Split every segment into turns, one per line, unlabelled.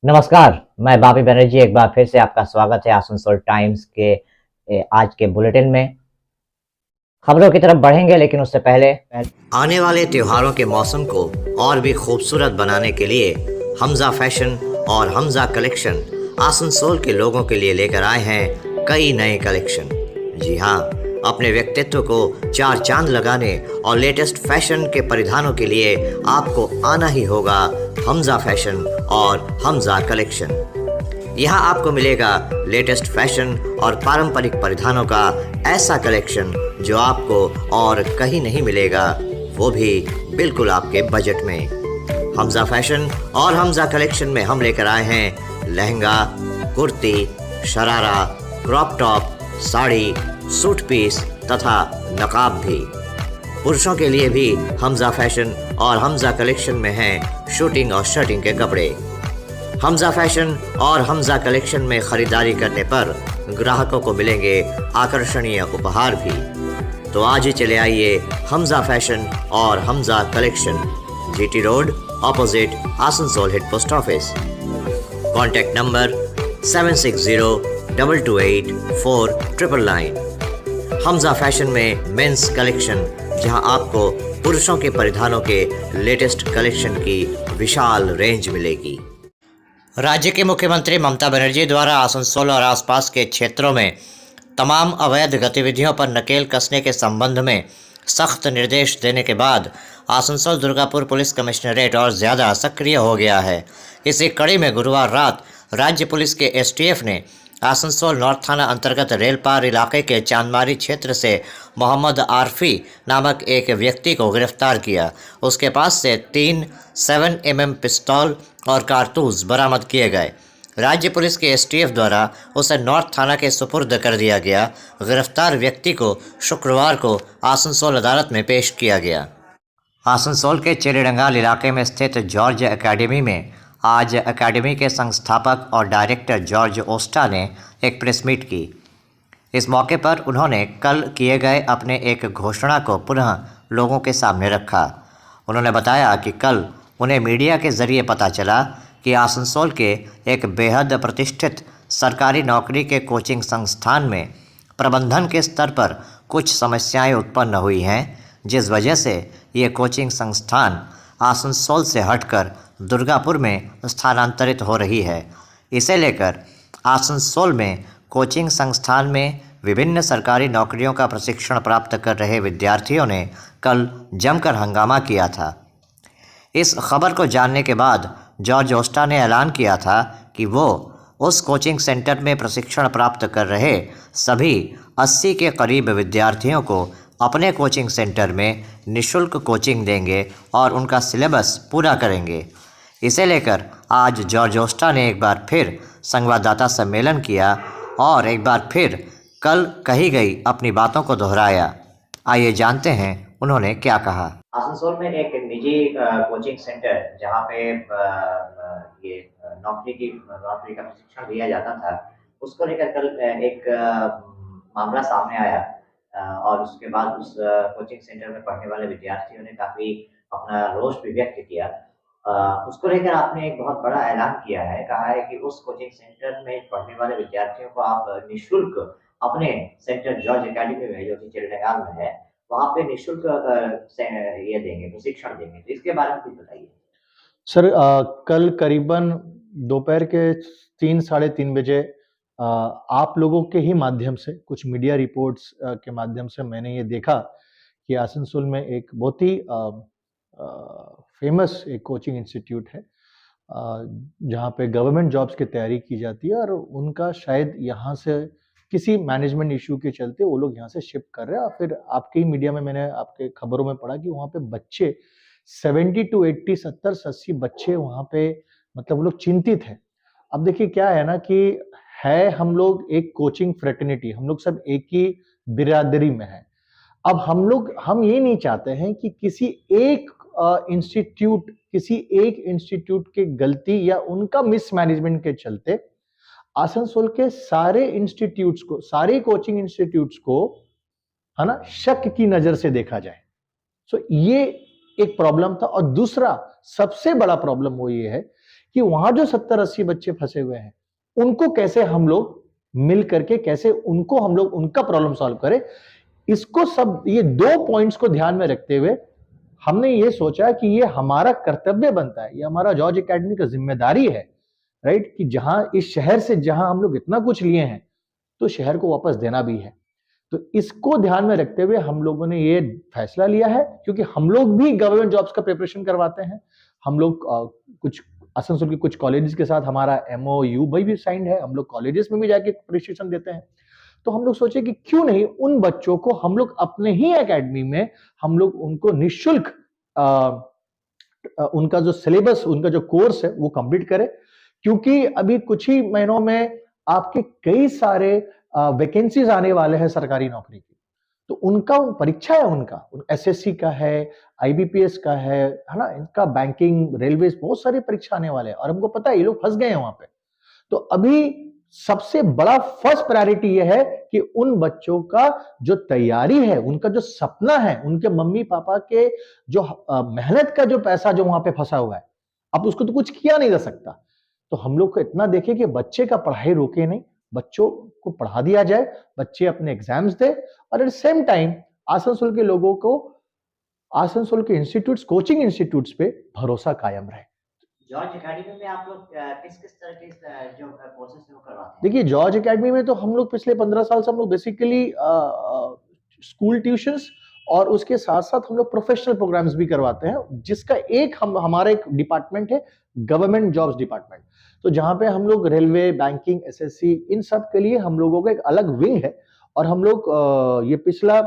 नमस्कार, मैं बापी बनर्जी एक बार फिर से आपका स्वागत है आसनसोल टाइम्स के आज के बुलेटिन में। खबरों की तरफ बढ़ेंगे लेकिन उससे पहले
आने वाले त्योहारों के मौसम को और भी खूबसूरत बनाने के लिए हमजा फैशन और हमजा कलेक्शन आसनसोल के लोगों के लिए लेकर आए हैं कई नए कलेक्शन। जी हाँ, अपने व्यक्तित्व को चार चांद लगाने और लेटेस्ट फैशन के परिधानों के लिए आपको आना ही होगा हमजा फैशन और हमजा कलेक्शन। यहाँ आपको मिलेगा लेटेस्ट फैशन और पारंपरिक परिधानों का ऐसा कलेक्शन जो आपको और कहीं नहीं मिलेगा, वो भी बिल्कुल आपके बजट में। हमजा फैशन और हमजा कलेक्शन में हम लेकर आए हैं lehenga, kurti, sharara, crop top, sari, suit piece तथा नकाब भी। पुरुषों के लिए भी हमजा फैशन और हमजा कलेक्शन में हैं शूटिंग और शर्टिंग के कपड़े। हमजा फैशन और हमजा कलेक्शन में खरीदारी करने पर ग्राहकों को मिलेंगे आकर्षणीय उपहार भी। तो आज ही चले आइए हमजा फैशन और Hamza collection, GT road opposite Asansol head post office. Contact number 7602228499। Hamza fashion में मेंस कलेक्शन, जहां आपको पुरुषों के परिधानों के लेटेस्ट कलेक्शन की विशाल रेंज मिलेगी। राज्य के मुख्यमंत्री ममता बनर्जी द्वारा आसनसोल और आसपास के क्षेत्रों में तमाम अवैध गतिविधियों पर नकेल कसने के संबंध में सख्त निर्देश देने के बाद आसनसोल दुर्गापुर पुलिस कमिश्नरेट और ज़्यादा सक्रिय हो गया है। इसी कड़ी में गुरुवार रात राज्य पुलिस के एसटीएफ ने आसनसोल नॉर्थ थाना अंतर्गत रेलपार इलाके के चांदमारी क्षेत्र से मोहम्मद आरफी नामक एक व्यक्ति को गिरफ्तार किया। उसके पास से 3 7mm पिस्तौल और कारतूस बरामद किए गए। राज्य पुलिस के एसटीएफ द्वारा उसे नॉर्थ थाना के सुपुर्द कर दिया गया। गिरफ्तार व्यक्ति को शुक्रवार को आसनसोल अदालत में पेश किया गया। आसनसोल के चेरीडंगाल इलाके में स्थित जॉर्ज एकेडमी में आज एकेडमी के संस्थापक और डायरेक्टर जॉर्ज ओस्टा ने एक प्रेस मीट की। इस मौके पर उन्होंने कल किए गए अपने एक घोषणा को पुनः लोगों के सामने रखा। उन्होंने बताया कि कल उन्हें मीडिया के ज़रिए पता चला कि आसनसोल के एक बेहद प्रतिष्ठित सरकारी नौकरी के कोचिंग संस्थान में प्रबंधन के स्तर पर कुछ समस्याएं उत्पन्न हुई हैं, जिस वजह से ये कोचिंग संस्थान आसनसोल से हटकर दुर्गापुर में स्थानांतरित हो रही है। इसे लेकर आसनसोल में कोचिंग संस्थान में विभिन्न सरकारी नौकरियों का प्रशिक्षण प्राप्त कर रहे विद्यार्थियों ने कल जमकर हंगामा किया था। इस खबर को जानने के बाद जॉर्ज ओस्टा ने ऐलान किया था कि वो उस कोचिंग सेंटर में प्रशिक्षण प्राप्त कर रहे सभी 80 के करीब विद्यार्थियों को अपने कोचिंग सेंटर में निःशुल्क कोचिंग देंगे और उनका सिलेबस पूरा करेंगे। इसे लेकर आज जॉर्ज ओस्टा ने एक बार फिर संवाददाता सम्मेलन किया और एक बार फिर कल कही गई अपनी बातों को दोहराया। आइए जानते हैं उन्होंने क्या कहा।
आसनसोल में एक निजी कोचिंग सेंटर जहां पे ये नौकरी का प्रशिक्षण दिया जाता था, उसको लेकर कल एक मामला सामने आया और उसके बाद उस कोचिंग सेंटर में पढ़ने वाले विद्यार्थियों ने काफ़ी अपना रोष भी व्यक्त किया। उसको लेकर आपने एक बहुत बड़ा ऐलान किया है, कहा है कि उस कोचिंग सेंटर में पढ़ने वाले विद्यार्थियों को आप निःशुल्क अपने सेंटर जॉर्ज एकेडमी में, जो कि चिड़ियाघर में है, वहाँ पे निःशुल्क ये देंगे, प्रशिक्षण देंगे। तो इसके बारे में कुछ बताइए।
सर कल करीबन दोपहर के 3 साढ़े 3 बजे आप लोगों के ही माध्यम से, कुछ मीडिया रिपोर्ट्स के माध्यम से मैंने ये देखा कि आसनसोल में एक बहुत ही फेमस एक कोचिंग इंस्टीट्यूट है जहाँ पे गवर्नमेंट जॉब्स की तैयारी की जाती है और उनका शायद यहाँ से किसी मैनेजमेंट इशू के चलते वो लोग यहाँ से शिफ्ट कर रहे हैं। और फिर आपके ही मीडिया में मैंने आपके खबरों में पढ़ा कि वहाँ पे बच्चे 70 टू 80 70-80 बच्चे वहाँ पे, मतलब वो लोग चिंतित हैं। अब देखिए क्या है ना कि है हम लोग एक कोचिंग फ्रेटर्निटी, हम लोग सब एक ही बिरादरी में हैं। अब हम ये नहीं चाहते हैं कि किसी एक इंस्टीट्यूट के गलती या उनका मिसमैनेजमेंट के चलते आसनसोल के सारे इंस्टीट्यूट्स को, सारे कोचिंग इंस्टीट्यूट्स को, है ना, शक की नजर से देखा जाए। सो ये एक प्रॉब्लम था। और दूसरा सबसे बड़ा प्रॉब्लम वो ये है कि वहां जो 70-80 बच्चे फंसे हुए हैं उनको कैसे हम लोग मिल करके कैसे उनको हम लोग उनका प्रॉब्लम सॉल्व करें। इसको सब ये 2 पॉइंट्स को ध्यान में रखते हुए हमने ये सोचा कि ये हमारा कर्तव्य बनता है, ये हमारा जॉर्ज एकेडमी का जिम्मेदारी है, राइट, कि जहां इस शहर से जहां हम लोग इतना कुछ लिए हैं तो शहर को वापस देना भी है। तो इसको ध्यान में रखते हुए हम लोगों ने ये फैसला लिया है, क्योंकि हम लोग भी गवर्नमेंट जॉब्स का प्रिपरेशन करवाते हैं। हम लोग कुछ आसनसोल के कुछ कॉलेजेस के साथ हमारा MOU भी साइंड है, हम लोग कॉलेजेस में भी जाके प्रशिक्षण देते हैं। तो हम लोग सोचे कि क्यों नहीं उन बच्चों को हम लोग अपने ही एकेडमी में हम लोग उनको निःशुल्क उनका जो सिलेबस, उनका जो कोर्स है वो कंप्लीट करें, क्योंकि अभी कुछ ही महीनों में आपके कई सारे वैकेंसीज आने वाले हैं सरकारी नौकरी की। तो उनका परीक्षा है, उनका SSC का है, IBPS का है ना, इनका बैंकिंग, रेलवे, बहुत सारी परीक्षा आने वाले हैं और हमको पता है ये लोग फंस गए हैं वहां पे। तो अभी सबसे बड़ा फर्स्ट प्रायोरिटी ये है कि उन बच्चों का जो तैयारी है, उनका जो सपना है, उनके मम्मी पापा के जो मेहनत का जो पैसा जो वहां पे फंसा हुआ है, अब उसको तो कुछ किया नहीं जा सकता। तो हम लोग को इतना देखे कि बच्चे का पढ़ाई रोके नहीं, बच्चों को पढ़ा दिया जाए, बच्चे अपने एग्जाम्स दे और एट सेम टाइम आसनसोल के लोगों को आसनसोल के इंस्टीट्यूट्स, कोचिंग इंस्टीट्यूट्स पे भरोसा कायम रहे।
जॉर्ज एकेडमी में आप लोग किस किस तरह के जो कोर्सेज वो करवाते हैं?
देखिए, जॉर्ज एकेडमी में तो हम लोग पिछले 15 साल से हम लोग बेसिकली स्कूल ट्यूशंस और उसके साथ साथ हम लोग प्रोफेशनल प्रोग्राम्स भी करवाते हैं, जिसका हमारा एक डिपार्टमेंट है, गवर्नमेंट जॉब्स डिपार्टमेंट। तो जहां पे हम लोग रेलवे, बैंकिंग, SSC, इन सब के लिए हम लोगों का एक अलग विंग है और हम लोग ये पिछला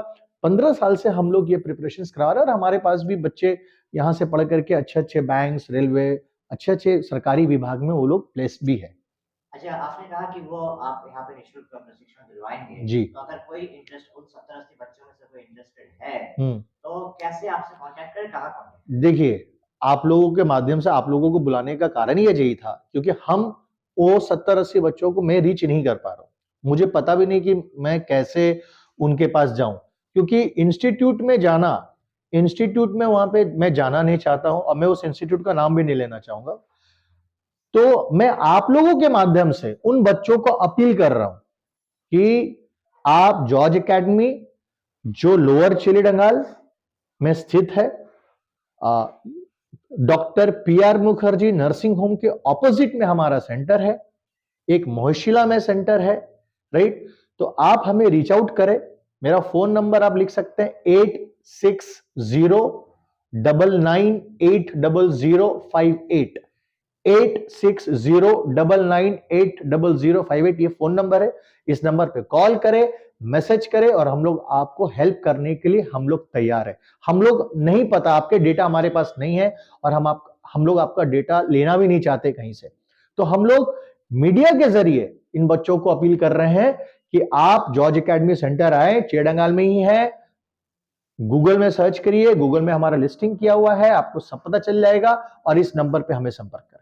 15 साल से हम लोग ये प्रिपरेशन करा रहे हैं और हमारे पास भी बच्चे यहाँ से पढ़ करके अच्छे बैंक्स, रेलवे, अच्छे सरकारी विभाग में वो लोग प्लेस भी है।
अच्छा, आपने कहा कि वो आप यहाँ पे निःशुल्क प्रशिक्षण दिलवाएंगे।
जी।
तो अगर कोई इंटरेस्ट, उन 70-80 बच्चों में से कोई इंटरेस्टेड है, तो कैसे आपसे कांटेक्ट करें, कहाँ कांटेक्ट?
देखिए, आप लोगों के माध्यम से आप लोगों को बुलाने का कारण ही यही था, क्योंकि हम वो 70-80 बच्चों को मैं रीच नहीं कर पा रहा हूँ। मुझे पता भी नहीं कि मैं कैसे उनके पास जाऊं, क्योंकि इंस्टीट्यूट में वहां पे मैं जाना नहीं चाहता हूं और मैं उस इंस्टीट्यूट का नाम भी नहीं लेना चाहूंगा। तो मैं आप लोगों के माध्यम से उन बच्चों को अपील कर रहा हूं कि आप जॉर्ज एकेडमी, जो लोअर चिलीडंगाल में स्थित है, doctor PR Mukherjee nursing home के ऑपोजिट में हमारा सेंटर है, एक मोहशिला में सेंटर है, राइट। तो आप हमें रीच आउट करें। मेरा फोन नंबर आप लिख सकते हैं 8609980058, 8609980058, ये फोन नंबर है। इस नंबर पे कॉल करें, मैसेज करें और हम लोग आपको हेल्प करने के लिए हम लोग तैयार है। हम लोग नहीं पता, आपके डेटा हमारे पास नहीं है और हम लोग आपका डेटा लेना भी नहीं चाहते कहीं से। तो हम लोग मीडिया के जरिए इन बच्चों को अपील कर रहे हैं कि आप जॉर्ज एकेडमी सेंटर आए, चेडंगाल में ही है, गूगल में सर्च करिए, गूगल में हमारा लिस्टिंग किया हुआ है, आपको सब पता चल जाएगा और इस नंबर पे हमें संपर्क करें।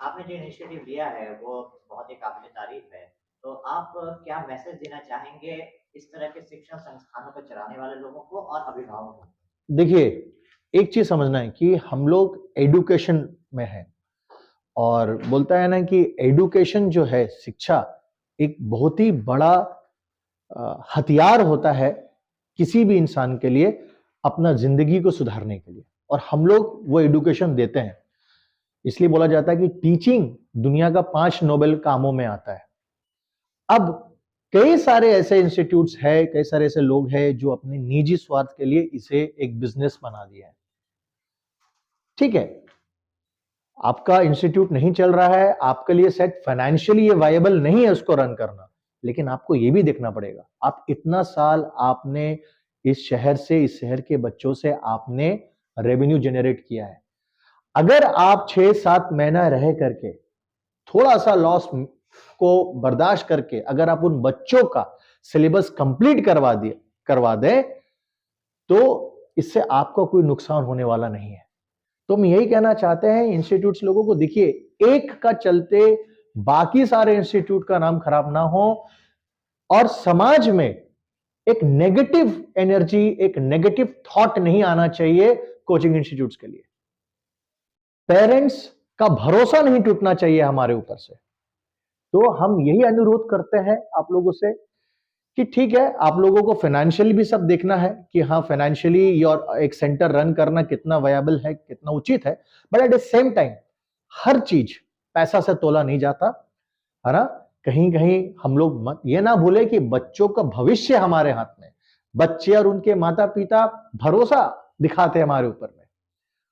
आपने जो इनिशिएटिव लिया है वो बहुत ही काबिल तारीफ है। तो आप क्या मैसेज देना चाहेंगे इस तरह के शिक्षण संस्थानों को चलाने वाले लोगों को और अभिभावकों को?
देखिए, एक चीज समझना है कि हम लोग एडुकेशन में हैं और बोलता है ना कि एडुकेशन जो है, शिक्षा एक बहुत ही बड़ा हथियार होता है किसी भी इंसान के लिए अपना जिंदगी को सुधारने के लिए, और हम लोग वो एडुकेशन देते हैं। इसलिए बोला जाता है कि टीचिंग दुनिया का 5 नोबेल कामों में आता है। अब कई सारे ऐसे इंस्टीट्यूट्स हैं, कई सारे ऐसे लोग हैं जो अपने निजी स्वार्थ के लिए इसे एक बिजनेस बना दिया है। ठीक है, आपका इंस्टीट्यूट नहीं चल रहा है, आपके लिए सेट फाइनेंशियली ये वायबल नहीं है उसको रन करना, लेकिन आपको ये भी देखना पड़ेगा, आप इतना साल आपने इस शहर के बच्चों से आपने रेवेन्यू जनरेट किया है। अगर आप 6-7 महीना रह करके थोड़ा सा लॉस को बर्दाश्त करके अगर आप उन बच्चों का सिलेबस कंप्लीट करवा दें तो इससे आपको कोई नुकसान होने वाला नहीं है। तो हम यही कहना चाहते हैं इंस्टीट्यूट्स लोगों को, देखिए, एक का चलते बाकी सारे इंस्टीट्यूट का नाम खराब ना हो और समाज में एक नेगेटिव एनर्जी, एक नेगेटिव थॉट नहीं आना चाहिए कोचिंग इंस्टीट्यूट्स के लिए। पेरेंट्स का भरोसा नहीं टूटना चाहिए हमारे ऊपर से। तो हम यही अनुरोध करते हैं आप लोगों से कि ठीक है, आप लोगों को फाइनेंशियली भी सब देखना है कि हाँ, फाइनेंशियली और एक सेंटर रन करना कितना वायबल है, कितना उचित है, but at the same time हर चीज पैसा से तोला नहीं जाता, है ना। कहीं कहीं हम लोग मत ये ना भूले कि बच्चों का भविष्य हमारे हाथ में, बच्चे और उनके माता पिता भरोसा दिखाते हैं हमारे ऊपर में,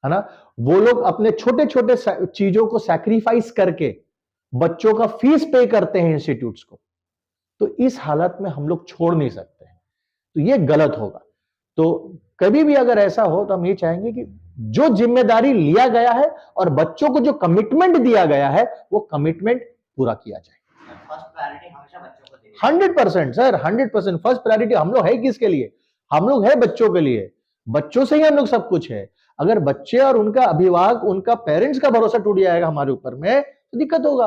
है ना। वो लोग अपने छोटे छोटे चीजों को सैक्रिफाइस करके बच्चों का फीस पे करते हैं इंस्टीट्यूट्स को। तो इस हालत में हम लोग छोड़ नहीं सकते हैं, तो ये गलत होगा। तो कभी भी अगर ऐसा हो तो हम ये चाहेंगे कि जो जिम्मेदारी लिया गया है और बच्चों को जो कमिटमेंट दिया गया है वो कमिटमेंट पूरा किया जाए।
फर्स्ट प्रायोरिटी हमेशा बच्चों को देनी
100% सर, 100% फर्स्ट प्रायोरिटी हम लोग है किसके लिए? हम लोग है बच्चों के लिए। बच्चों से ही हम लोग सब कुछ है। अगर बच्चे और उनका अभिभावक, उनका पेरेंट्स का भरोसा टूट जाएगा हमारे ऊपर में तो दिक्कत होगा।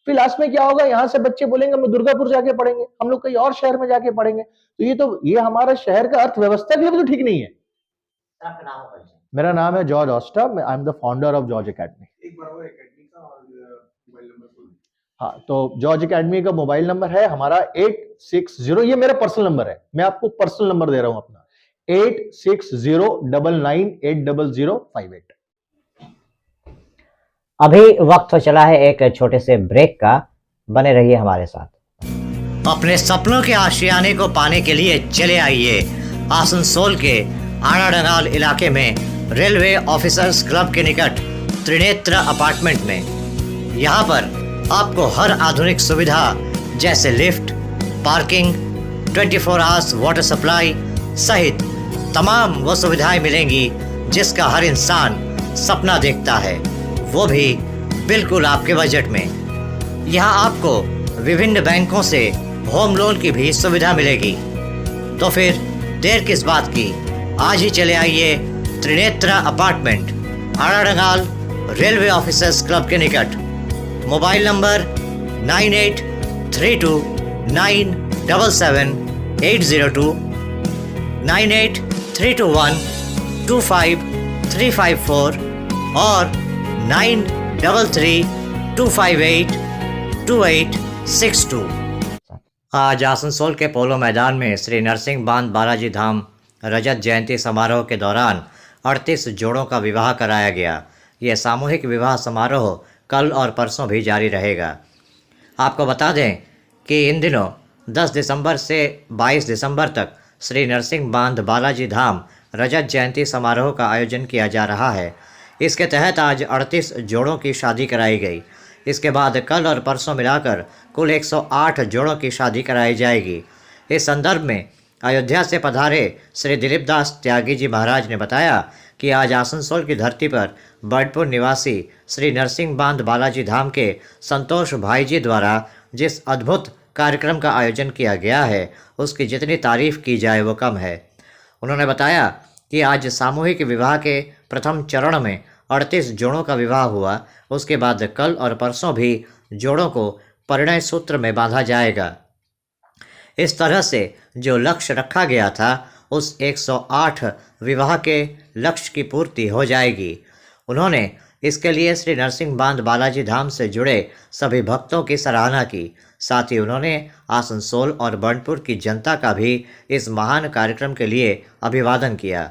फिर लास्ट में क्या होगा, यहां से बच्चे बोलेंगे हम दुर्गापुर जाके पढ़ेंगे, हम लोग कहीं और शहर में जाके पढ़ेंगे, तो ये हमारा शहर का अर्थव्यवस्था के लिए तो ठीक नहीं है।
आपका नाम और परिचय?
मेरा नाम है जॉर्ज ऑस्टा, I am the founder of George academy.
एक बार और एकेडमी का और मोबाइल नंबर बोल।
हाँ, तो जॉर्ज एकेडमी का मोबाइल नंबर है हमारा 860, ये मेरा पर्सनल नंबर है, मैं आपको पर्सनल नंबर दे रहा हूं अपना, 8609980058।
अभी वक्त हो चला है एक छोटे से ब्रेक का, बने रहिए हमारे साथ। अपने सपनों के आशियाने को पाने के लिए चले आइए आसनसोल के आड़ाडंगाल इलाके में रेलवे ऑफिसर्स क्लब के निकट त्रिनेत्र अपार्टमेंट में। यहाँ पर आपको हर आधुनिक सुविधा जैसे lift, parking, 24 hours water supply सहित तमाम वो सुविधाएं मिलेंगी जिसका हर इंसान सपना देखता है, वो भी बिल्कुल आपके बजट में। यहाँ आपको विभिन्न बैंकों से होम लोन की भी सुविधा मिलेगी। तो फिर देर किस बात की, आज ही चले आइए Trinetra apartment, Aradangal railway officers club के निकट। मोबाइल नंबर 9832977802, 9832125354 और 9332582862। आज आसनसोल के पोलो मैदान में श्री नरसिंह बांध बालाजी धाम रजत जयंती समारोह के दौरान 38 जोड़ों का विवाह कराया गया। यह सामूहिक विवाह समारोह कल और परसों भी जारी रहेगा। आपको बता दें कि इन दिनों 10 दिसंबर से 22 दिसंबर तक श्री नरसिंह बांध बालाजी धाम रजत जयंती समारोह का आयोजन किया जा रहा है। इसके तहत आज 38 जोड़ों की शादी कराई गई। इसके बाद कल और परसों मिलाकर कुल 108 जोड़ों की शादी कराई जाएगी। इस संदर्भ में अयोध्या से पधारे श्री दिलीप दास त्यागी जी महाराज ने बताया कि आज आसनसोल की धरती पर बर्डपुर निवासी श्री नरसिंह बांध बालाजी धाम के संतोष भाई जी द्वारा जिस अद्भुत कार्यक्रम का आयोजन किया गया है, उसकी जितनी तारीफ की जाए वो कम है। उन्होंने बताया कि आज सामूहिक विवाह के प्रथम चरण में 38 जोड़ों का विवाह हुआ। उसके बाद कल और परसों भी जोड़ों को परिणय सूत्र में बांधा जाएगा। इस तरह से जो लक्ष्य रखा गया था उस 108 विवाह के लक्ष्य की पूर्ति हो जाएगी। उन्होंने इसके लिए श्री नरसिंह बांध बालाजी धाम से जुड़े सभी भक्तों की सराहना की। साथ ही उन्होंने आसनसोल और बर्नपुर की जनता का भी इस महान कार्यक्रम के लिए अभिवादन किया।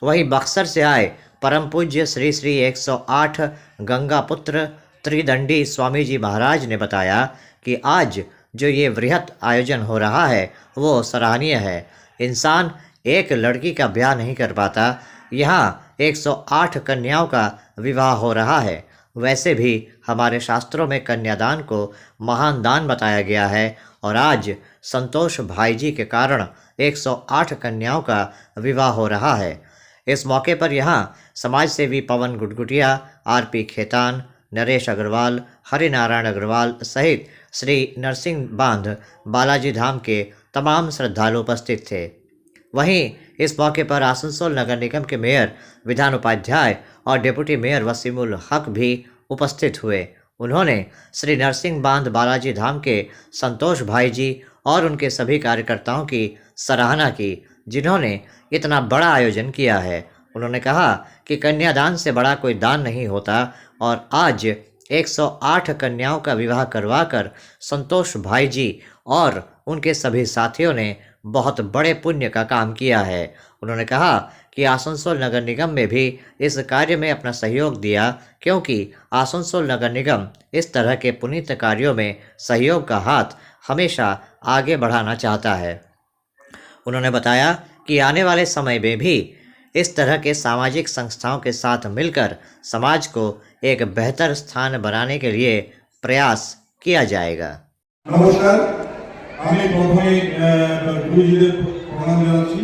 वहीं बक्सर से आए परम पूज्य श्री श्री 108 गंगा पुत्र त्रिदंडी स्वामी जी महाराज ने बताया कि आज जो ये वृहत आयोजन हो रहा है वो सराहनीय है। इंसान एक लड़की का ब्याह नहीं कर पाता, यहाँ 108 कन्याओं का विवाह हो रहा है। वैसे भी हमारे शास्त्रों में कन्यादान को महान दान बताया गया है और आज संतोष भाई जी के कारण 108 कन्याओं का विवाह हो रहा है। इस मौके पर यहाँ समाज सेवी पवन गुटगुटिया, आरपी खेतान, नरेश अग्रवाल, हरिनारायण अग्रवाल सहित श्री नरसिंह बांध बालाजी धाम के तमाम श्रद्धालु उपस्थित थे। वहीं इस मौके पर आसनसोल नगर निगम के मेयर विधान उपाध्याय और डिप्टी मेयर वसीमुल हक भी उपस्थित हुए। उन्होंने श्री नरसिंह बांध बालाजी धाम के संतोष भाई जी और उनके सभी कार्यकर्ताओं की सराहना की, जिन्होंने इतना बड़ा आयोजन किया है। उन्होंने कहा कि कन्यादान से बड़ा कोई दान नहीं होता और आज 108 कन्याओं का विवाह करवाकर संतोष भाई जी और उनके सभी साथियों ने बहुत बड़े पुण्य का काम किया है। उन्होंने कहा कि आसनसोल नगर निगम में भी इस कार्य में अपना सहयोग दिया, क्योंकि आसनसोल नगर निगम इस तरह के पुनीत कार्यों में सहयोग का हाथ हमेशा आगे बढ़ाना चाहता है। उन्होंने बताया कि आने वाले समय में भी इस तरह के सामाजिक संस्थाओं के साथ मिलकर समाज को एक बेहतर स्थान बनाने के लिए प्रयास किया जाएगा।
নমস্কার, আমি প্রথমে গুরুজিদের প্রণাম জানাচ্ছি।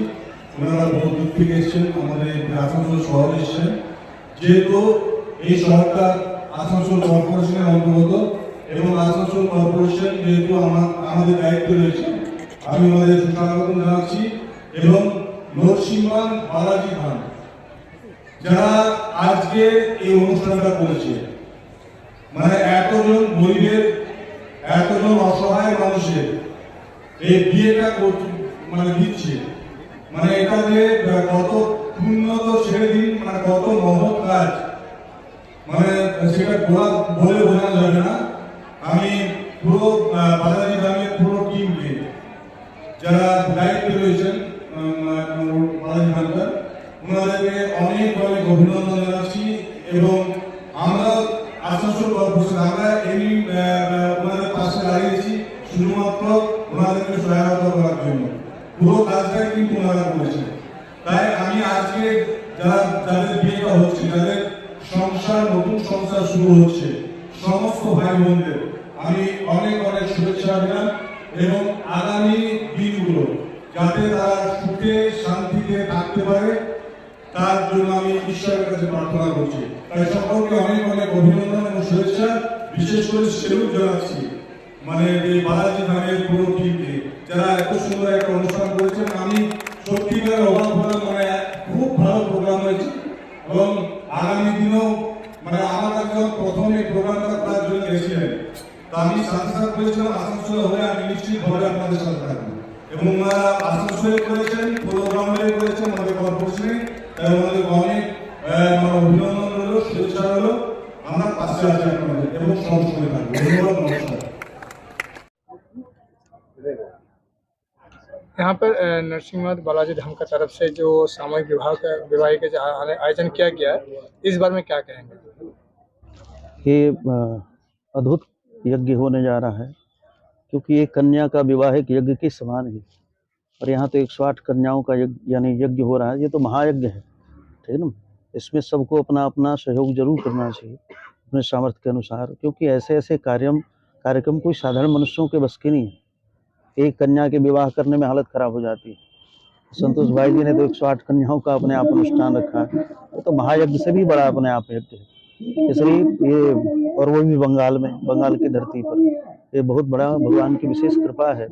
ওনারা বহু দূর থেকে এসেছেন, আমাদের আসানসোল শহরে এসেছেন। যেহেতু এই শহরটা আসানসোল কর্পোরেশনের অন্তর্গত এবং আসানসোল কর্পোরেশন যেহেতু আমাদের দায়িত্ব রয়েছে, আমি ওনাদের সুস্বাগত জানাচ্ছি। এবং নরসিংহান বালাজি ধাম যারা আজকে এই অনুষ্ঠানটা করেছে, মানে এতজন গরিবের, এতজন অসহায় মানুষের এই বিয়েটা মানে দিচ্ছে, মানে এটা যে কত পুণ্য তো ছেড়ে দিন, মানে কত মহৎ কাজ, মানে সেটা বলে বোঝানো যাবে না। আমি পুরো বালাজি ধামের পুরো টিমকে যারা দায়িত্বে রয়েছেন বালাজি ধামটার, ওনাদেরকে অনেক অনেক অভিনন্দন জানাচ্ছি। এবং আমরা আসানসোল কর্পোরেশন আমরা এমনি ওনাদের পাশে দাঁড়িয়েছি শুধুমাত্র ওনাদেরকে সহায়তা করার জন্য। পুরো কাজটাই কিন্তু ওনারা করেছেন। তাই আমি আজকে যাদের বিয়েটা হচ্ছে, যাদের সংসার, নতুন সংসার শুরু হচ্ছে, সমস্ত ভাই বোনদের আমি অনেক অনেক শুভেচ্ছা দিলাম। এবং আগামী দিনগুলো যাতে তারা সুখে শান্তিতে থাকতে পারে, তার জন্য আমি ঈশ্বরের কাছে প্রার্থনা করছি। তাই সকলকে অনেক অনেক অভিনন্দন এবং শুভেচ্ছা, বিশেষ করে সেলুট জানাচ্ছি মানে এই বালাজি ধামের পুরো টিমকে, যারা এত সুন্দর একটা অনুষ্ঠান করেছেন। আমি সত্যিকার অবাক হলাম, মানে খুব ভালো প্রোগ্রাম হয়েছে। এবং আগামী দিনেও মানে আমার কাছে প্রথমে প্রোগ্রামটা করার জন্য গেছিলেন, তা আমি সাথে সাথে বলেছিলাম আসানসোলে হলে আমি নিশ্চিতভাবে আপনাদের সাথে থাকবো। এবং ওনারা আসানসোলে করেছেন, প্রোগ্রামে করেছেন, আমাদের কর্পোরেশনে, তাই ওনাদের অনেক অভিনন্দন রইল, শুভেচ্ছা রইল। আমরা পাশে আছি আপনাদের এবং সবসময় থাকবো। ধন্যবাদ, নমস্কার।
यहाँ पर नरसिंहनाथ बालाजी धाम का तरफ से जो सामूहिक विवाह के आयोजन किया गया है, इस बारे में क्या कहेंगे?
ये अद्भुत यज्ञ होने जा रहा है, क्योंकि ये कन्या का विवाहिक यज्ञ के समान ही, और यहाँ तो 108 कन्याओं का यानी यज्ञ हो रहा है। ये तो महायज्ञ है, ठीक है ना। इसमें सबको अपना अपना सहयोग जरूर करना चाहिए अपने सामर्थ्य के अनुसार, क्योंकि ऐसे ऐसे कार्यक्रम कोई साधारण मनुष्यों के बस के नहीं है। एक कन्या के विवाह करने में हालत खराब हो जाती है। संतोष भाई जी ने तो 108 कन्याओं का अपने आप अनुष्ठान रखा है, वो तो महायज्ञ से भी बड़ा अपने आप यज्ञ है। इसलिए ये, और वो भी बंगाल की धरती पर, ये बहुत बड़ा भगवान की विशेष कृपा है।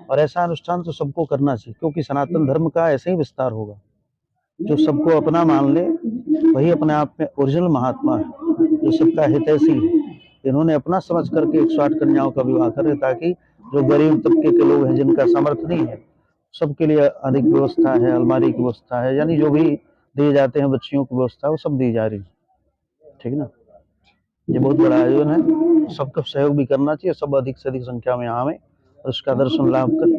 और ऐसा अनुष्ठान तो सबको करना चाहिए, क्योंकि सनातन धर्म का ऐसे ही विस्तार होगा। जो सबको अपना मान ले वही अपने आप में ओरिजिनल महात्मा है, जो सबका हितैषी है। इन्होंने अपना समझ करके 108 कन्याओं का विवाह करे, ताकि जो गरीब तबके के लोग हैं, जिनका सामर्थ्य नहीं है, सबके लिए अधिक व्यवस्था है, अलमारी की व्यवस्था है, यानी जो भी दिए जाते हैं बच्चियों की व्यवस्था, वो सब दी जा रही है, ठीक ना। ये बहुत बड़ा आयोजन है, सबका सहयोग भी करना चाहिए। सब अधिक से अधिक संख्या में यहाँ आए और उसका दर्शन लाभ करें।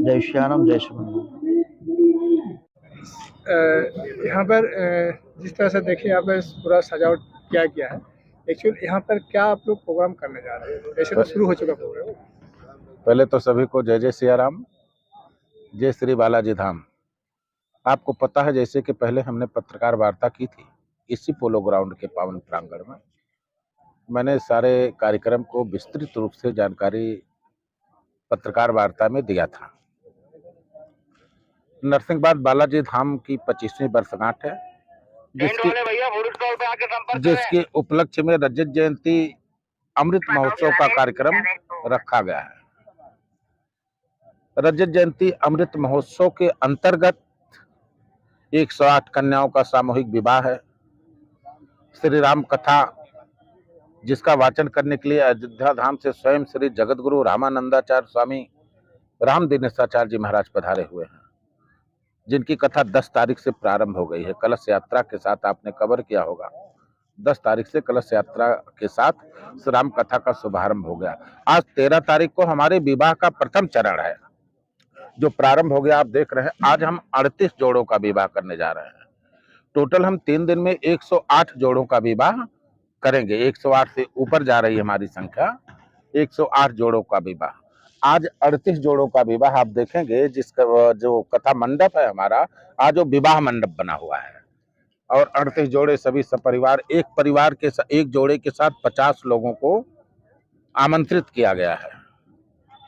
जय श्री राम, जय श्री राम।
यहाँ पर जिस तरह से देखिए, यहाँ पर पूरा सजावट किया गया है। एक्चुअली यहाँ पर क्या आप लोग प्रोग्राम करने जा रहे हैं? वैसे तो शुरू हो चुका प्रोग्राम।
पहले तो सभी को जय जय सिया राम, जय श्री बालाजी धाम। आपको पता है जैसे कि पहले हमने पत्रकार वार्ता की थी इसी पोलो ग्राउंड के पावन प्रांगण में। मैंने सारे कार्यक्रम को विस्तृत रूप से जानकारी पत्रकार वार्ता में दिया था। नरसिंहनाथ बालाजी धाम की 25वीं वर्षगांठ है, जिसके उपलक्ष्य में रजत जयंती अमृत महोत्सव का कार्यक्रम रखा गया है। रजत जयंती अमृत महोत्सव के अंतर्गत 108 कन्याओं का सामूहिक विवाह है। श्री राम कथा जिसका वाचन करने के लिए अयोध्या धाम से स्वयं श्री जगतगुरु रामानंदाचार्य स्वामी राम दिनेशाचार्य जी महाराज पधारे हुए हैं, जिनकी कथा 10 तारीख से प्रारंभ हो गई है। कलश यात्रा के साथ आपने कवर किया होगा। 10 तारीख से कलश यात्रा के साथ राम कथा का शुभारंभ हो गया। आज 13 तारीख को हमारे विवाह का प्रथम चरण है जो प्रारंभ हो गया। आप देख रहे हैं आज हम 38 जोड़ों का विवाह करने जा रहे हैं। टोटल हम 3 दिन में 108 जोड़ों का विवाह करेंगे। 108 से ऊपर जा रही है हमारी संख्या, 108 जोड़ों का विवाह। आज 38 जोड़ों का विवाह आप देखेंगे, जिसका जो कथा मंडप है हमारा, आज वो विवाह मंडप बना हुआ है और 38 जोड़े सभी सपरिवार, एक परिवार के एक जोड़े के साथ 50 लोगों को आमंत्रित किया गया है।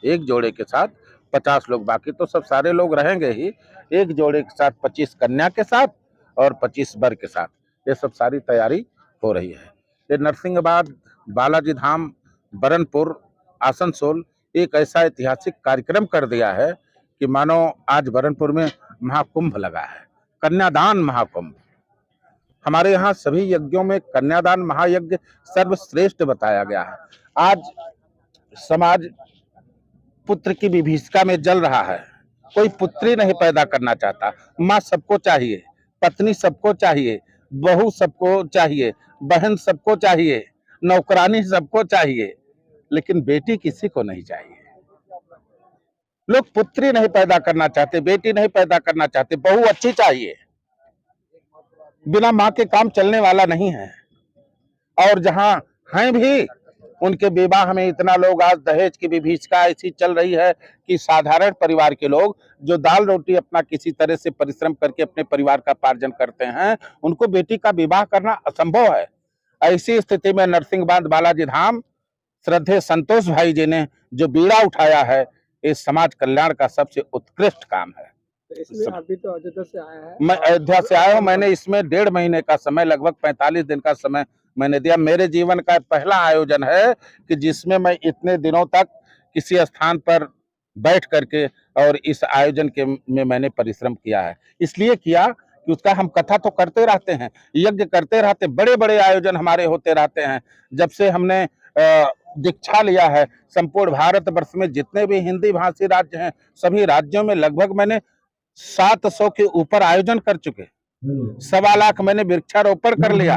एक जोड़े के साथ 50 लोग, बाकी तो सब सारे लोग रहेंगे ही। एक जोड़े के साथ 25 कन्या के साथ और 25 वर के साथ, ये सब सारी तैयारी हो रही है। ये नरसिंहबाद, बालाजी धाम, बरनपुर, आसनसोल एक ऐसा ऐतिहासिक कार्यक्रम कर दिया है कि मानो आज बरनपुर में महाकुंभ लगा है, कन्यादान महाकुंभ। हमारे यहाँ सभी यज्ञों में कन्यादान महायज्ञ सर्वश्रेष्ठ बताया गया है। आज समाज पुत्र की विभीषिका में जल रहा है, कोई पुत्री नहीं पैदा करना चाहता। माँ सबको चाहिए, पत्नी सबको चाहिए, बहू सबको चाहिए, बहन सबको चाहिए, नौकरानी सबको चाहिए, लेकिन बेटी किसी को नहीं चाहिए। लोग पुत्री नहीं पैदा करना चाहते, बेटी नहीं पैदा करना चाहते, बहू अच्छी चाहिए। बिना माँ के काम चलने वाला नहीं है। और जहां हैं भी उनके विवाह में इतना लोग, आज दहेज की विभीषिका ऐसी चल रही है कि साधारण परिवार के लोग जो दाल रोटी अपना किसी तरह से परिश्रम करके अपने परिवार का पार्जन करते हैं, उनको बेटी का विवाह करना असंभव है। ऐसी स्थिति में नरसिंहबाद बालाजी धाम श्रद्धेय संतोष भाई जी ने जो बीड़ा उठाया है, इस समाज कल्याण का सबसे उत्कृष्ट काम है।
तो इसमें अभी तो अयोध्या से आया है,
मैं अयोध्या से आया हूँ। मैंने इसमें 1.5 महीने का समय, लगभग 45 दिन का समय मैंने दिया। मेरे जीवन का पहला आयोजन है कि जिसमें मैं इतने दिनों तक किसी स्थान पर बैठ करके और इस आयोजन के में मैंने परिश्रम किया है। इसलिए किया कि उसका हम कथा तो करते रहते हैं, यज्ञ करते रहते, बड़े बड़े आयोजन हमारे होते रहते हैं। जब से हमने दीक्षा लिया है, संपूर्ण भारत वर्ष में जितने भी हिंदी भाषी राज्य हैं, सभी राज्यों में लगभग मैंने 700 के ऊपर आयोजन कर चुके। 1.25 लाख मैंने वृक्षारोपण कर लिया।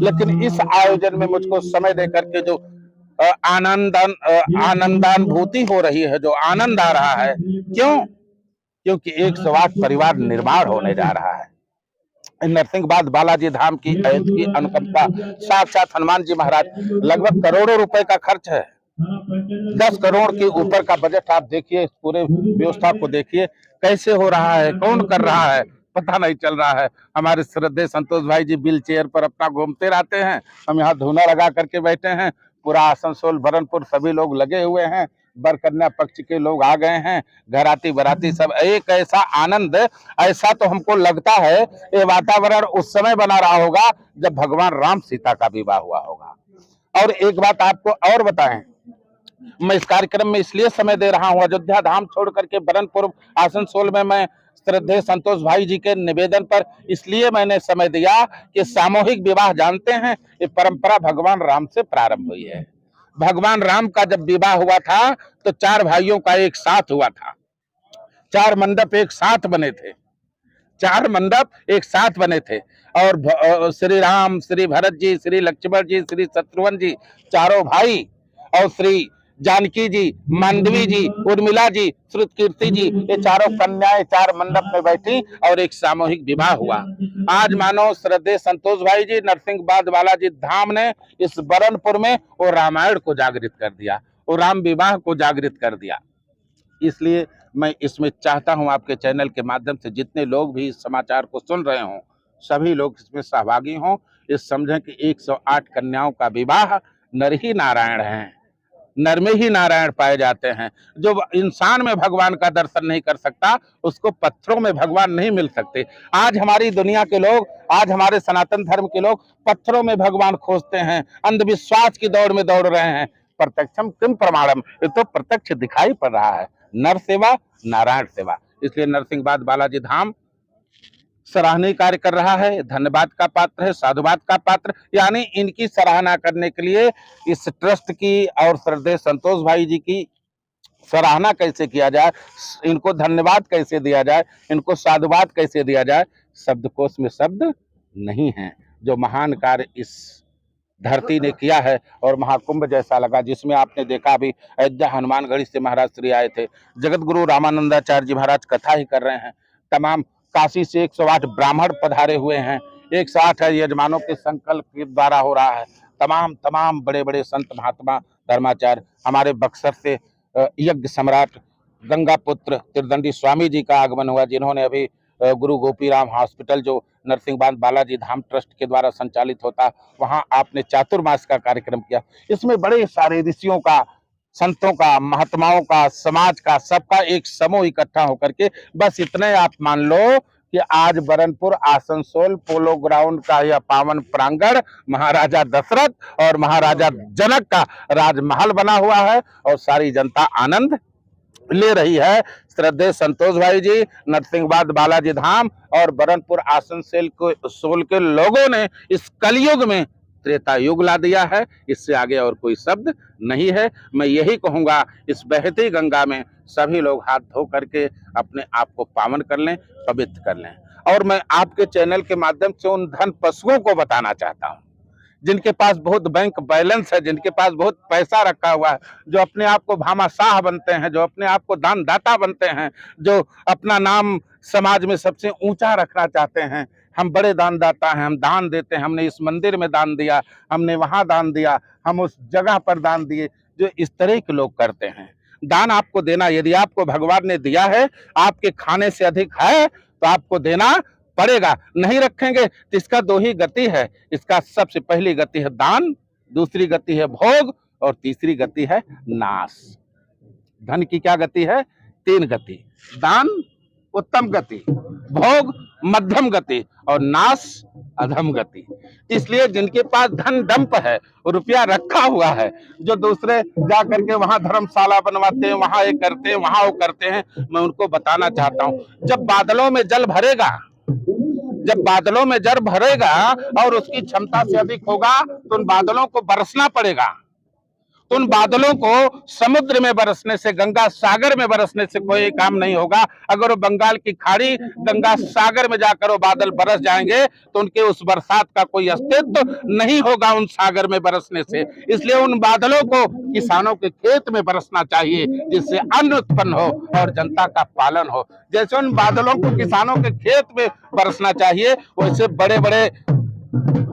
लेकिन इस आयोजन में मुझको समय देकर के जो आनंदानुभूति हो रही है, जो आनंद आ रहा है, क्यों? क्योंकि 108 परिवार निर्माण होने जा रहा है। नरसिंहबाद बालाजी धाम की अनुकंपा साक्षात हनुमान जी महाराज, लगभग करोड़ों रुपए का खर्च है। 10 करोड़ के ऊपर का बजट। आप देखिए इस पूरे व्यवस्था को, देखिए कैसे हो रहा है, कौन कर रहा है, पता नहीं चल रहा है। हमारे श्रद्धेय संतोष भाई जी व्हील चेयर पर अपना घूमते रहते हैं, हम यहाँ धूना लगा करके बैठे हैं। पूरा आसनसोल, बरनपुर सभी लोग लगे हुए हैं, वर कन्या पक्ष के लोग आ गए हैं, घराती बराती सब। एक ऐसा आनंद, ऐसा तो हमको लगता है ये वातावरण उस समय बना रहा होगा जब भगवान राम सीता का विवाह हुआ होगा। और एक बात आपको और बताएं, मैं इस कार्यक्रम में इसलिए समय दे रहा हूं, अयोध्या धाम छोड़ करके बरनपुर, आसनसोल में मैं श्रद्धेय संतोष भाई जी के निवेदन पर इसलिए मैंने समय दिया कि सामूहिक विवाह, जानते हैं, ये परंपरा भगवान राम से प्रारंभ हुई है। भगवान राम का जब विवाह हुआ था तो 4 भाइयों का एक साथ हुआ था। 4 मंडप एक साथ बने थे, 4 मंडप एक साथ बने थे। और श्री राम, श्री भरत जी, श्री लक्ष्मण जी, श्री शत्रुघ्न जी, चारों भाई, और श्री जानकी जी, मांडवी जी, उर्मिला जी, श्रुतकीर्ति जी, ये चारों कन्याएं 4 मंडप में बैठी और एक सामूहिक विवाह हुआ। आज मानो श्रद्धेय संतोष भाई जी, नरसिंहबाद बालाजी धाम ने इस बरनपुर में वो रामायण को जागृत कर दिया, वो राम विवाह को जागृत कर दिया। इसलिए मैं इसमें चाहता हूं आपके चैनल के माध्यम से जितने लोग भी इस समाचार को सुन रहे हों, सभी लोग इसमें सहभागी हों। इस समझें कि 108 कन्याओं का विवाह नर ही नारायण हैं, नर में ही नारायण पाए जाते हैं। जो इंसान में भगवान का दर्शन नहीं कर सकता, उसको पत्थरों में भगवान नहीं मिल सकते। आज हमारी दुनिया के लोग, आज हमारे सनातन धर्म के लोग पत्थरों में भगवान खोजते हैं, अंधविश्वास की दौड़ में दौड़ रहे हैं। प्रत्यक्षम किम प्रमाणम, ये तो प्रत्यक्ष दिखाई पड़ रहा है, नर सेवा नारायण सेवा। इसलिए नरसिंहबाद बालाजी धाम सराहनीय कार्य कर रहा है, धन्यवाद का पात्र है, साधुवाद का पात्र। यानी इनकी सराहना करने के लिए इस ट्रस्ट की और श्रद्धेय संतोष भाई जी की सराहना कैसे किया जाए, इनको धन्यवाद कैसे दिया जाए, इनको साधुवाद कैसे दिया जाए, शब्दकोश में शब्द नहीं है। जो महान कार्य इस धरती ने किया है और महाकुंभ जैसा लगा, जिसमें आपने देखा अभी अयोध्या हनुमानगढ़ी से महाराज श्री आए थे, जगत गुरु रामानंदाचार्य जी महाराज कथा ही कर रहे हैं, तमाम काशी से 108 ब्राह्मण पधारे हुए हैं, 108 यजमानों के संकल्प के द्वारा हो रहा है, तमाम बड़े बड़े संत महात्मा धर्माचार्य, हमारे बक्सर से यज्ञ सम्राट गंगा पुत्र त्रिदंडी स्वामी जी का आगमन हुआ, जिन्होंने अभी गुरु गोपीराम हॉस्पिटल जो नरसिंहबाद बालाजी धाम ट्रस्ट के द्वारा संचालित होता, वहां आपने चातुर्मास का कार्यक्रम किया। इसमें बड़े सारे ऋषियों का, संतों का, महात्माओं का, समाज का, सबका एक समूह इकट्ठा होकर के, बस इतने आप मान लो कि आज बरनपुर आसनसोल पोलो ग्राउंड का यह पावन प्रांगण महाराजा दशरथ और महाराजा जनक का राजमहल बना हुआ है और सारी जनता आनंद ले रही है। श्रद्धेय संतोष भाई जी, नरसिंहबाद बालाजी धाम और बरनपुर आसनसोल के लोगों ने इस कलयुग में त्रेता युग ला दिया है, इससे आगे और कोई शब्द नहीं है। मैं यही कहूंगा, इस बहती गंगा में सभी लोग हाथ धो करके अपने आप को पावन कर लें, पवित्र कर लें। और मैं आपके चैनल के माध्यम से उन धन पशुओं को बताना चाहता हूं जिनके पास बहुत बैंक बैलेंस है, जिनके पास बहुत पैसा रखा हुआ है, जो अपने आप को भामाशाह बनते हैं, जो अपने आप को दानदाता बनते हैं, जो अपना नाम समाज में सबसे ऊंचा रखना चाहते हैं। हम बड़े दानदाता हैं, हम दान देते हैं, हमने इस मंदिर में दान दिया, हमने वहां दान दिया, हम उस जगह पर दान दिए, जो इस तरह के लोग करते हैं। दान आपको देना, यदि आपको भगवान ने दिया है, आपके खाने से अधिक है, तो आपको देना पड़ेगा। नहीं रखेंगे तो इसका दो ही गति है। इसका सबसे पहली गति है दान, दूसरी गति है भोग और तीसरी गति है नाश। धन की क्या गति है? 3 गति। दान उत्तम गति, भोग मध्यम गति और नाश अधम गति। इसलिए जिनके पास धन डंप है, रुपया रखा हुआ है, जो दूसरे जा करके वहां धर्मशाला बनवाते हैं, वहां ये करते हैं, वहां वो करते हैं, मैं उनको बताना चाहता हूं, जब बादलों में जल भरेगा और उसकी क्षमता से अधिक होगा तो उन बादलों को बरसना पड़ेगा। तो उन बादलों को समुद्र में बरसने से, गंगा सागर में बरसने से कोई काम नहीं होगा। अगर वो बंगाल की खाड़ी गंगा सागर में जाकर वो बादल बरस जाएंगे तो उनके उस बरसात का कोई अस्तित्व नहीं होगा उन सागर में बरसने से। इसलिए उन बादलों को किसानों के खेत में बरसना चाहिए, जिससे अन्न उत्पन्न हो और जनता का पालन हो। जैसे उन बादलों को किसानों के खेत में बरसना चाहिए, वैसे बड़े बड़े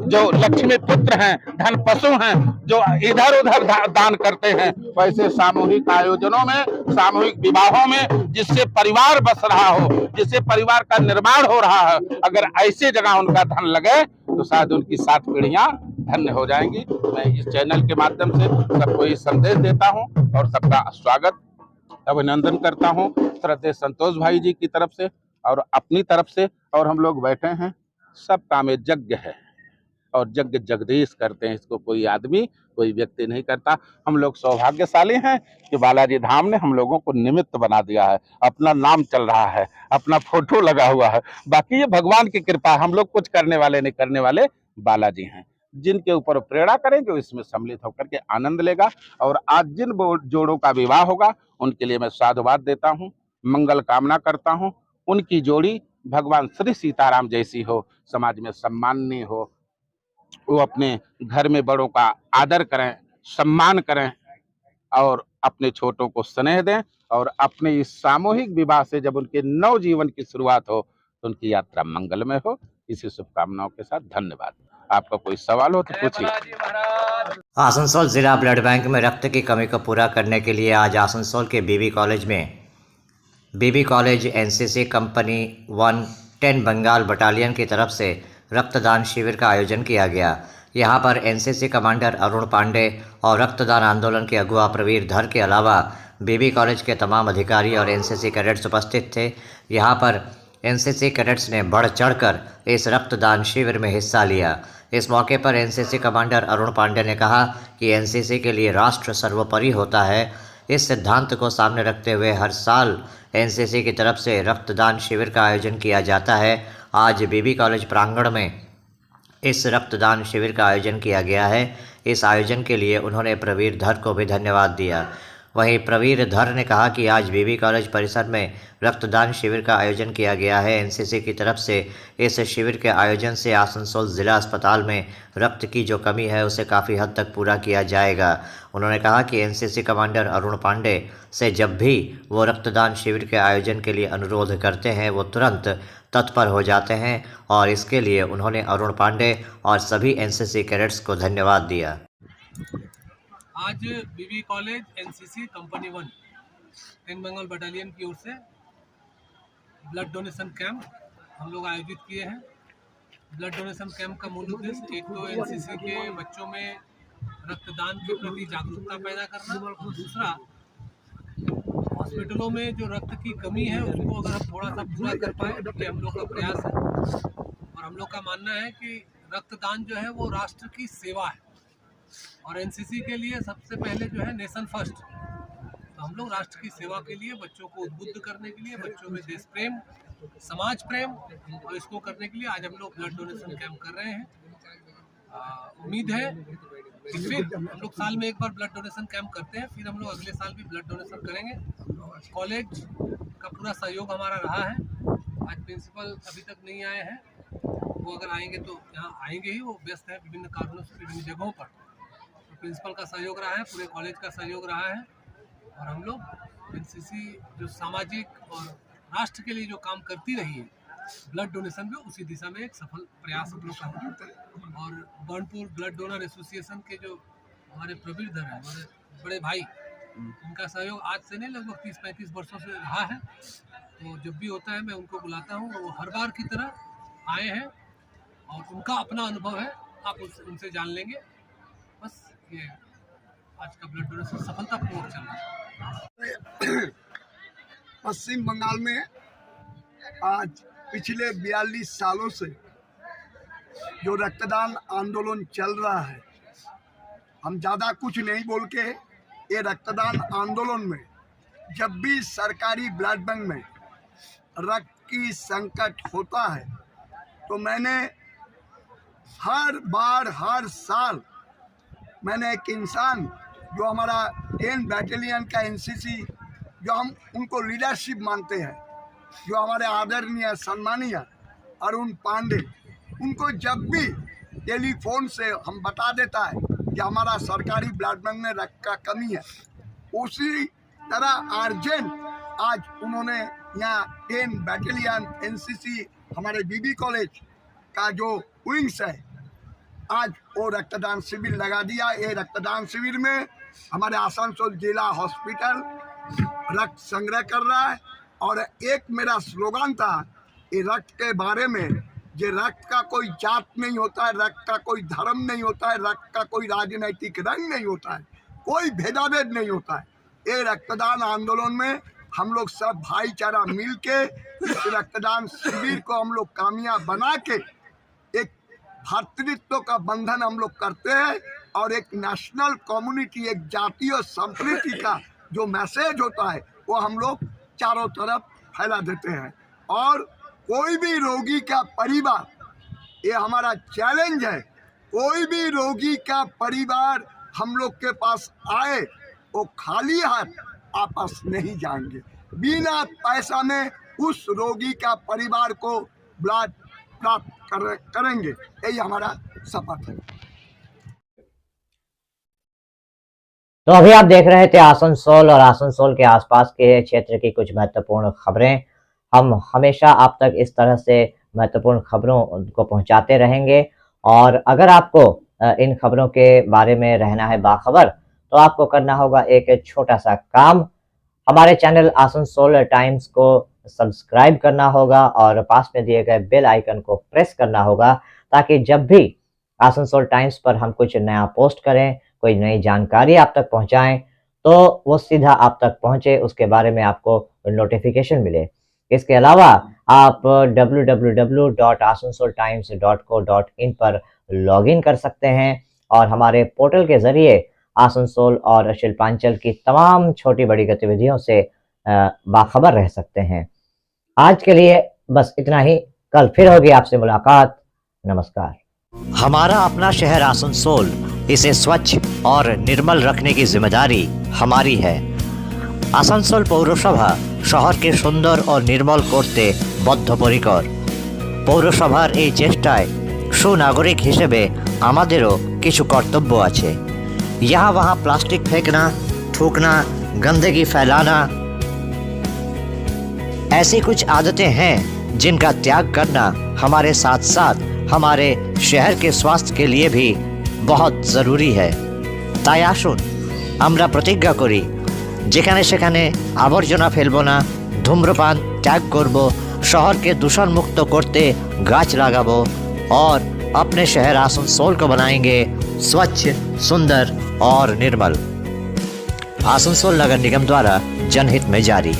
जो लक्ष्मी पुत्र हैं, धन पशु हैं, जो इधर उधर दान करते हैं, वैसे सामूहिक आयोजनों में, सामूहिक विवाहों में, जिससे परिवार बस रहा हो, जिससे परिवार का निर्माण हो रहा है, अगर ऐसी जगह उनका धन लगे तो शायद उनकी 7 पीढ़ियां धन्य हो जाएंगी। मैं इस चैनल के माध्यम से सबको ये संदेश देता हूं और सबका स्वागत अभिनंदन करता हूं, श्रद्धेय संतोष भाई जी की तरफ से और अपनी तरफ से। और हम लोग बैठे हैं, सब काम यज्ञ है और यज्ञ जगदीश करते हैं, इसको कोई आदमी, कोई व्यक्ति नहीं करता। हम लोग सौभाग्यशाली हैं कि बालाजी धाम ने हम लोगों को निमित्त बना दिया है, अपना नाम चल रहा है, अपना फोटो लगा हुआ है। बाकी ये भगवान की कृपा, हम लोग कुछ करने वाले नहीं, करने वाले बालाजी हैं। जिनके ऊपर प्रेरणा करेंगे इसमें सम्मिलित होकर के आनंद लेगा। और आज जिन जोड़ों का विवाह होगा उनके लिए मैं साधुवाद देता हूँ, मंगल कामना करता हूँ। उनकी जोड़ी भगवान श्री सीताराम जैसी हो, समाज में सम्माननीय हो, वो अपने घर में बड़ों का आदर करें, सम्मान करें और अपने छोटों को स्नेह दें। और अपने इस सामूहिक विवाह से जब उनके नव जीवन की शुरुआत हो तो उनकी यात्रा मंगलमय हो। इसी शुभकामनाओं के साथ धन्यवाद। आपका कोई सवाल हो तो पूछिए।
आसनसोल जिला ब्लड बैंक में रक्त की कमी को पूरा करने के लिए आज आसनसोल के BB college NCC company 110 Bengal battalion की तरफ से रक्तदान शिविर का आयोजन किया गया। यहाँ पर एनसीसी कमांडर अरुण पांडे और रक्तदान आंदोलन के अगुवा प्रवीर धर के अलावा बीबी कॉलेज के तमाम अधिकारी और एनसीसी कैडेट्स उपस्थित थे। यहाँ पर एनसीसी कैडेट्स ने बढ़ चढ़कर इस रक्तदान शिविर में हिस्सा लिया। इस मौके पर एनसीसी कमांडर अरुण पांडे ने कहा कि एनसीसी के लिए राष्ट्र सर्वोपरि होता है। इस सिद्धांत को सामने रखते हुए हर साल एनसीसी की तरफ से रक्तदान शिविर का आयोजन किया जाता है। आज बीबी कॉलेज प्रांगण में इस रक्तदान शिविर का आयोजन किया गया है। इस आयोजन के लिए उन्होंने प्रवीर धर को भी धन्यवाद दिया। वहीं प्रवीर धर ने कहा कि आज बीबी कॉलेज परिसर में रक्तदान शिविर का आयोजन किया गया है। एनसीसी की तरफ से इस शिविर के आयोजन से आसनसोल जिला अस्पताल में रक्त की जो कमी है उसे काफ़ी हद तक पूरा किया जाएगा। उन्होंने कहा कि एनसीसी कमांडर अरुण पांडे से जब भी वो रक्तदान शिविर के आयोजन के लिए अनुरोध करते हैं वो तुरंत तत्पर हो जाते हैं और इसके लिए उन्होंने अरुण पांडे और सभी एनसीसी कैडेट्स को धन्यवाद दिया।
आज BB college NCC company 1 10 Bengal battalion की ओर से ब्लड डोनेशन कैंप हम लोग आयोजित किए हैं। ब्लड डोनेशन कैंप का मूल उद्देश्य एक तो एनसीसी के बच्चों में रक्तदान के प्रति जागरूकता पैदा करना और दूसरा हॉस्पिटलों में जो रक्त की कमी है उसको अगर हम थोड़ा सा पूरा कर पाए ये हम लोग का प्रयास है। और हम लोग का मानना है कि रक्तदान जो है वो राष्ट्र की सेवा है और एनसीसी के लिए सबसे पहले जो है नेशन फर्स्ट। तो हम लोग राष्ट्र की सेवा के लिए बच्चों को उद्बुद्ध करने के लिए बच्चों में देश प्रेम समाज प्रेम और इसको करने के लिए आज हम लोग ब्लड डोनेशन कैंप कर रहे हैं। उम्मीद है कि फिर हम लोग साल में एक बार ब्लड डोनेशन कैंप करते हैं, फिर हम लोग अगले साल भी ब्लड डोनेशन करेंगे। कॉलेज का पूरा सहयोग हमारा रहा है। आज प्रिंसिपल अभी तक नहीं आए हैं, वो अगर आएंगे तो यहाँ आएंगे ही, वो व्यस्त है विभिन्न कारणों से विभिन्न जगहों पर। तो प्रिंसिपल का सहयोग रहा है, पूरे कॉलेज का सहयोग रहा है और हम लोग एनसीसी जो सामाजिक और राष्ट्र के लिए जो काम करती रही है ब्लड डोनेशन में उसी दिशा में एक सफल प्रयास हम लोग करते हैं। और बर्नपुर ब्लड डोनर एसोसिएशन के जो हमारे प्रवीर धर हैं, हमारे बड़े भाई, उनका सहयोग आज से नहीं लगभग 30-35 वर्षों से रहा है। तो जब भी होता है मैं उनको बुलाता हूँ, वो हर बार की तरह आए हैं और उनका अपना अनुभव है, आप उनसे जान लेंगे। बस ये आज का ब्लड डोनेशन सफलतापूर्वक चल रहा है।
पश्चिम बंगाल में आज पिछले 42 सालों से जो रक्तदान आंदोलन चल रहा है, हम ज़्यादा कुछ नहीं बोल के ये रक्तदान आंदोलन में जब भी सरकारी ब्लड बैंक में रक्त की संकट होता है तो मैंने हर बार हर साल मैंने एक इंसान जो हमारा 10 बैटालियन का एनसीसी जो हम उनको लीडरशिप मानते हैं, जो हमारे आदरणीय सम्मानीय अरुण पांडे, उनको जब भी टेलीफोन से हम बता देता है कि हमारा सरकारी ब्लड बैंक में रक्त का कमी है, उसी तरह अर्जेंट आज उन्होंने यहाँ 10 बैटालियन एनसीसी हमारे बीबी कॉलेज का जो विंग्स है आज वो रक्तदान शिविर लगा दिया। ये रक्तदान शिविर में हमारे आसनसोल जिला हॉस्पिटल रक्त संग्रह कर रहा है और एक मेरा स्लोगन था ये रक्त के बारे में, ये रक्त का कोई जात नहीं होता है, रक्त का कोई धर्म नहीं होता है, रक्त का कोई राजनीतिक रंग नहीं होता है, कोई भेदाभेद नहीं होता है। ये रक्तदान आंदोलन में हम लोग सब भाईचारा मिल के इस रक्तदान शिविर को हम लोग कामयाब बना के एक भातृत्व का बंधन हम लोग करते हैं और एक नेशनल कम्युनिटी, एक जातीय संस्कृति का जो मैसेज होता है वो हम लोग चारों तरफ फैला देते हैं। और कोई भी रोगी का परिवार, ये हमारा चैलेंज है, कोई भी रोगी का परिवार हम लोग के पास आए वो खाली हाथ आपस नहीं जाएंगे, बिना पैसा में उस रोगी का परिवार को ब्लड प्राप्त करेंगे, यही हमारा शपथ है।
तो अभी आप देख रहे थे आसनसोल और आसनसोल के आसपास के क्षेत्र की कुछ महत्वपूर्ण खबरें। हम हमेशा आप तक इस तरह से महत्वपूर्ण खबरों को पहुंचाते रहेंगे और अगर आपको इन खबरों के बारे में रहना है बाखबर तो आपको करना होगा एक छोटा सा काम, हमारे चैनल आसनसोल टाइम्स को सब्सक्राइब करना होगा और पास में दिए गए बेल आइकन को प्रेस करना होगा ताकि जब भी आसनसोल टाइम्स पर हम कुछ नया पोस्ट करें, कोई नई जानकारी आप तक पहुंचाएं तो वो सीधा आप तक पहुंचे, उसके बारे में आपको नोटिफिकेशन मिले। इसके अलावा आप www.asansoltimes.co.in पर लॉगिन कर सकते हैं और हमारे पोर्टल के जरिए आसनसोल और शिल्पांचल की तमाम छोटी बड़ी गतिविधियों से बाखबर रह सकते हैं। आज के लिए बस इतना ही, कल फिर होगी आपसे मुलाकात। नमस्कार। हमारा अपना शहर आसनसोल, इसे स्वच्छ और निर्मल रखने की जिम्मेदारी हमारी है। আসানসোল পৌরসভা শহরকে সুন্দর ও নির্মল করতে বদ্ধপরিকর। পৌরসভার এই চেষ্টায় সুনাগরিক হিসেবে আমাদেরও কিছু কর্তব্য আছে। यहाँ वहाँ प्लास्टिक फेंकना, थूकना, गंदगी फैलाना, ऐसी कुछ आदतें हैं जिनका त्याग करना हमारे साथ साथ हमारे शहर के स्वास्थ्य के लिए भी बहुत ज़रूरी है। তাই আসুন আমরা প্রতিজ্ঞা করি, যেখানে সেখানে আবর্জনা ফেলবো না, ধূম্রপান ত্যাগ করব, শহরকে दूषण मुक्त करते गाछ लगाबो और अपने शहर आसनसोल को बनाएंगे स्वच्छ, सुंदर और निर्मल। आसनसोल नगर निगम द्वारा जनहित में जारी।